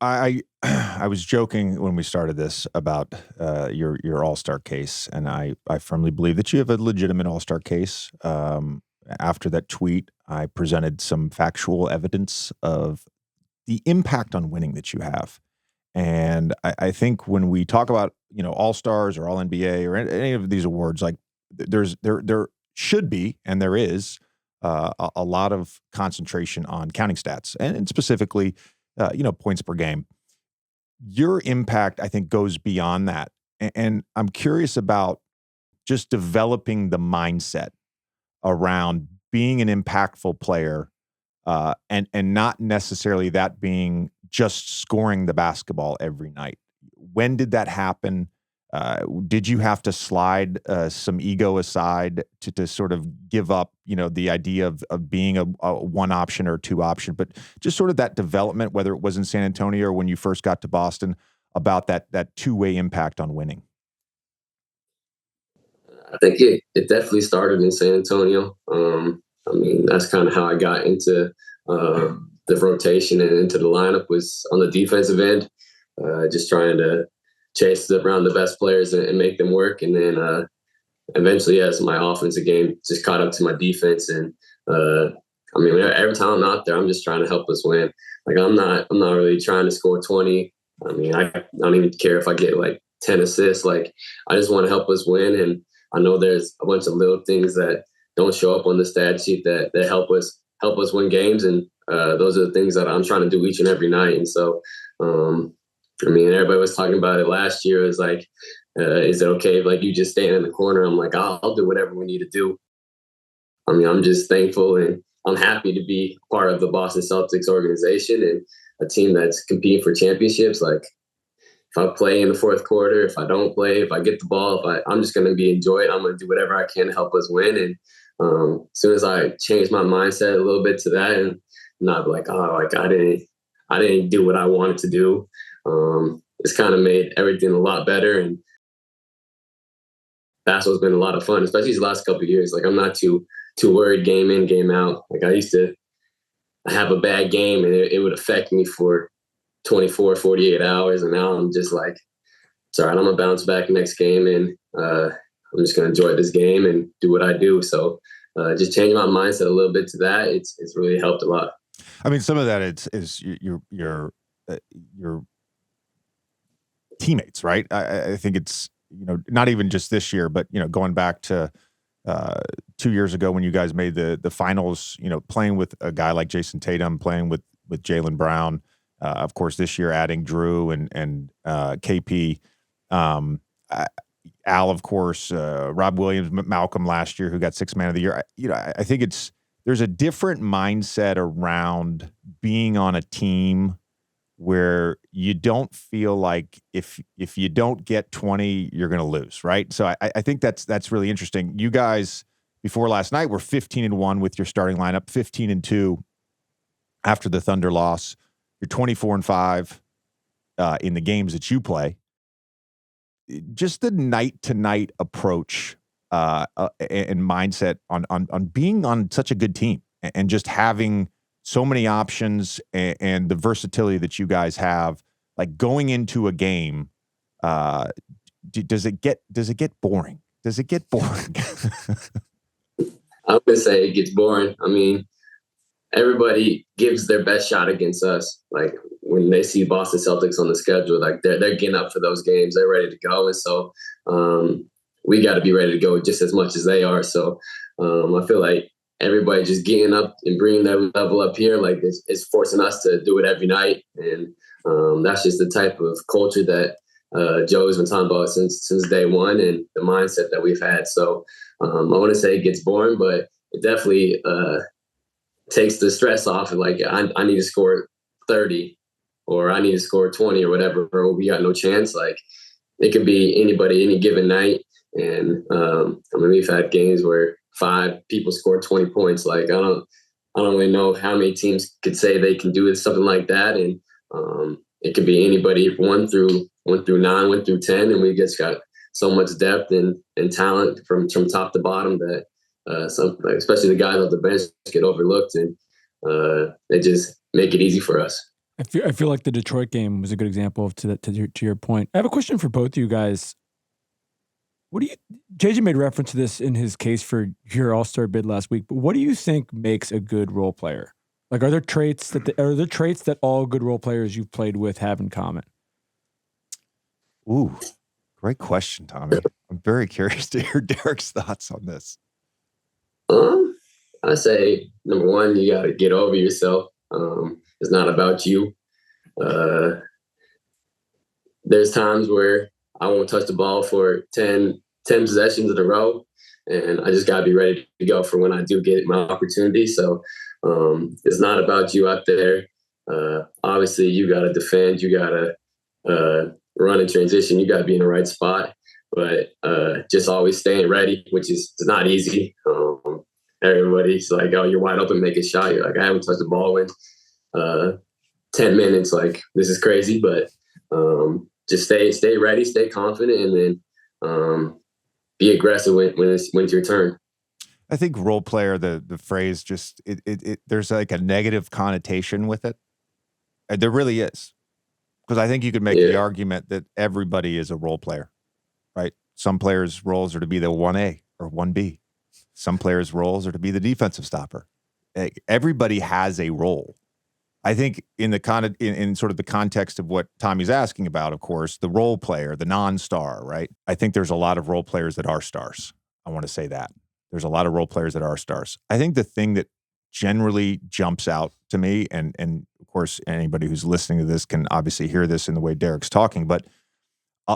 I was joking when we started this about your All-Star case, and I firmly believe that you have a legitimate All-Star case. After that tweet, I presented some factual evidence of the impact on winning that you have. And I think when we talk about, All Stars or All NBA or any of these awards, like there should be and there is a lot of concentration on counting stats and specifically, points per game. Your impact, I think, goes beyond that, and I'm curious about just developing the mindset around being an impactful player, and not necessarily that being just scoring the basketball every night. When did that happen? Did you have to slide some ego aside to sort of give up, the idea of being a one option or two option, but just sort of that development, whether it was in San Antonio or when you first got to Boston, about that two-way impact on winning? I think it definitely started in San Antonio. I mean, that's kind of how I got into the rotation and into the lineup was on the defensive end, just trying to chase around the best players and make them work. And then eventually, as my offensive game just caught up to my defense, and I mean, every time I'm out there, I'm just trying to help us win. Like I'm not really trying to score 20. I mean, I don't even care if I get like 10 assists. Like I just want to help us win. And I know there's a bunch of little things that don't show up on the stat sheet that help us win games, and those are the things that I'm trying to do each and every night. And so, I mean, everybody was talking about it last year. It was like, is it okay if like you just stand in the corner? I'm like, I'll do whatever we need to do. I mean, I'm just thankful and I'm happy to be part of the Boston Celtics organization and a team that's competing for championships. Like if I play in the fourth quarter, if I don't play, if I get the ball, I'm just going to be enjoy it. I'm going to do whatever I can to help us win. And as soon as I change my mindset a little bit to that, and not like, oh, like I didn't do what I wanted to do. It's kind of made everything a lot better, and that's what's been a lot of fun, especially these last couple of years. Like I'm not too worried game in, game out. Like I used to have a bad game and it would affect me for 24, 48 hours. And now I'm just like, sorry, I'm going to bounce back next game and I'm just going to enjoy this game and do what I do. So just changing my mindset a little bit to that, it's really helped a lot. I mean, some of that is your teammates, right? I think it's, not even just this year, but, going back to 2 years ago when you guys made the finals, playing with a guy like Jayson Tatum, playing with Jaylen Brown, of course, this year adding Jrue and KP, Al, of course, Rob Williams, Malcolm last year, who got Sixth Man of the Year. I think there's a different mindset around being on a team where you don't feel like if you don't get 20, you're going to lose, right? So I think that's really interesting. You guys, before last night, were 15-1 with your starting lineup, 15-2 after the Thunder loss. You're 24-5 in the games that you play. Just the night-to-night approach and mindset on being on such a good team and just having so many options and the versatility that you guys have, like going into a game, does it get boring? Does it get boring? I'm going to say it gets boring. I mean, everybody gives their best shot against us. Like when they see Boston Celtics on the schedule, like they're getting up for those games. They're ready to go. And so we got to be ready to go just as much as they are. So I feel like everybody just getting up and bringing their level up here, like it's forcing us to do it every night. And that's just the type of culture that Joe's been talking about since day one and the mindset that we've had. So I want to say it gets boring, but it definitely takes the stress off. And like, I need to score 30 or I need to score 20 or whatever, or we got no chance. Like it could be anybody, any given night. And I mean, we've had games where 5 people score 20 points. Like I don't really know how many teams could say they can do something like that. And it could be anybody 1 through 9, 1 through 10, and we just got so much depth and talent from top to bottom that especially the guys off the bench get overlooked, and they just make it easy for us. I feel like the Detroit game was a good example of to your point. I have a question for both of you guys. What do you JJ made reference to this in his case for your All-Star bid last week, but what do you think makes a good role player? Like, are there traits that all good role players you've played with have in common? Ooh, great question, Tommy. I'm very curious to hear Derrick's thoughts on this. I say number one, you got to get over yourself. It's not about you. There's times where I won't touch the ball for 10 possessions in a row, and I just got to be ready to go for when I do get my opportunity. So it's not about you out there. Obviously, you got to defend. You got to run in transition. You got to be in the right spot. But just always staying ready, which is not easy. Everybody's like, oh, you're wide open, make a shot. You're like, I haven't touched the ball in 10 minutes. Like, this is crazy. But just stay ready, stay confident, and then be aggressive when it's your turn. I think role player, the phrase just there's like a negative connotation with it. There really is, because I think you could make the argument that everybody is a role player, right? Some players' roles are to be the 1A or 1B. Some players' roles are to be the defensive stopper. Everybody has a role. I think in sort of the context of what Tommy's asking about, of course, the role player, the non-star, right? I think there's a lot of role players that are stars. I want to say that. There's a lot of role players that are stars. I think the thing that generally jumps out to me, and of course, anybody who's listening to this can obviously hear this in the way Derrick's talking, but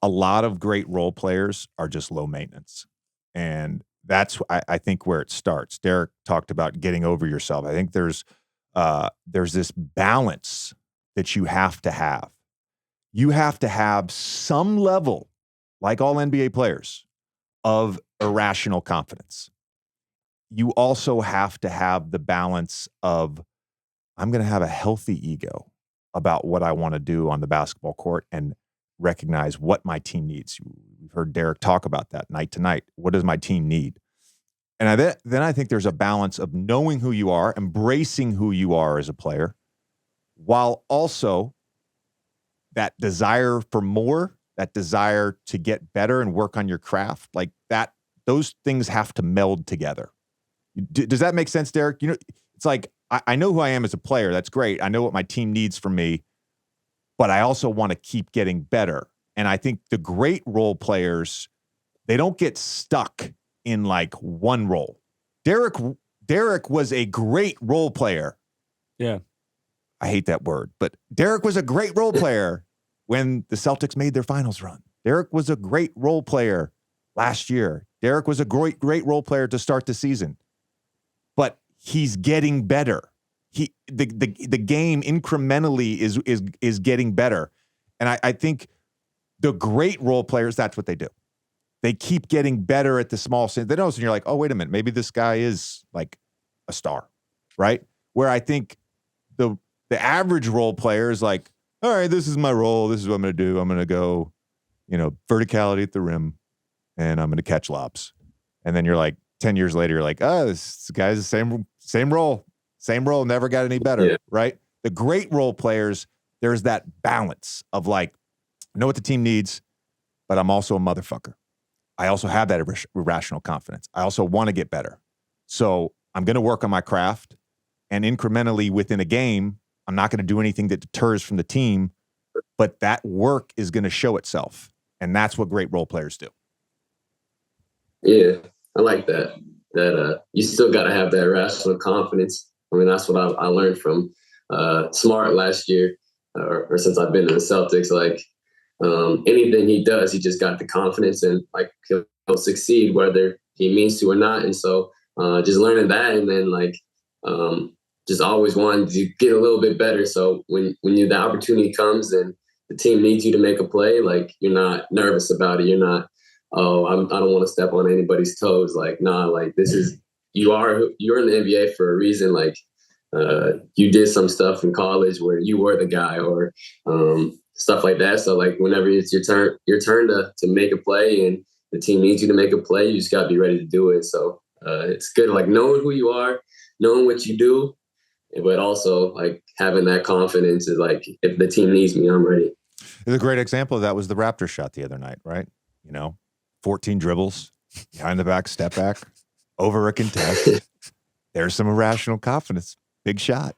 a lot of great role players are just low maintenance. And that's, I think, where it starts. Derrick talked about getting over yourself. I think there's this balance that you have to have. You have to have some level, like all NBA players, of irrational confidence. You also have to have the balance of, I'm going to have a healthy ego about what I want to do on the basketball court and recognize what my team needs. We've heard Derrick talk about that night to night. What does my team need? And then I think there's a balance of knowing who you are, embracing who you are as a player, while also that desire for more, that desire to get better and work on your craft, like that, those things have to meld together. Does that make sense, Derrick? You know, it's like, I know who I am as a player. That's great. I know what my team needs from me, but I also want to keep getting better. And I think the great role players, they don't get stuck in like one role. Derrick was a great role player. Yeah. I hate that word, but Derrick was a great role player when the Celtics made their finals run. Derrick was a great role player last year. Derrick was a great role player to start the season. But he's getting better. The game incrementally is getting better. And I think the great role players, that's what they do. They keep getting better at the small things. They notice, and you're like, oh, wait a minute, maybe this guy is like a star, right? Where I think the average role player is like, all right, this is my role. This is what I'm going to do. I'm going to go, verticality at the rim, and I'm going to catch lobs. And then you're like, 10 years later, you're like, oh, this guy's the same role, never got any better, right? The great role players, there's that balance of like, I know what the team needs, but I'm also a motherfucker. I also have that irrational confidence. I also want to get better. So I'm going to work on my craft, and incrementally within a game, I'm not going to do anything that deters from the team, but that work is going to show itself. And that's what great role players do. Yeah, I like that. That you still got to have that irrational confidence. I mean, that's what I learned from Smart last year, or since I've been in the Celtics. Like anything he does, he just got the confidence, and like he'll succeed whether he means to or not. And so just learning that, and then like just always wanting to get a little bit better. So when the opportunity comes and the team needs you to make a play, like you're not nervous about it. You're not, oh, I don't want to step on anybody's toes. Like, nah, like this is, you're in the NBA for a reason. Like you did some stuff in college where you were the guy, or stuff like that. So like whenever it's your turn to make a play and the team needs you to make a play, you just got to be ready to do it. So it's good, like knowing who you are, knowing what you do, but also like having that confidence is like, if the team needs me, I'm ready. A great example of that was the Raptors shot the other night, right? 14 dribbles, behind the back, step back, over a contest. There's some irrational confidence. Big shot.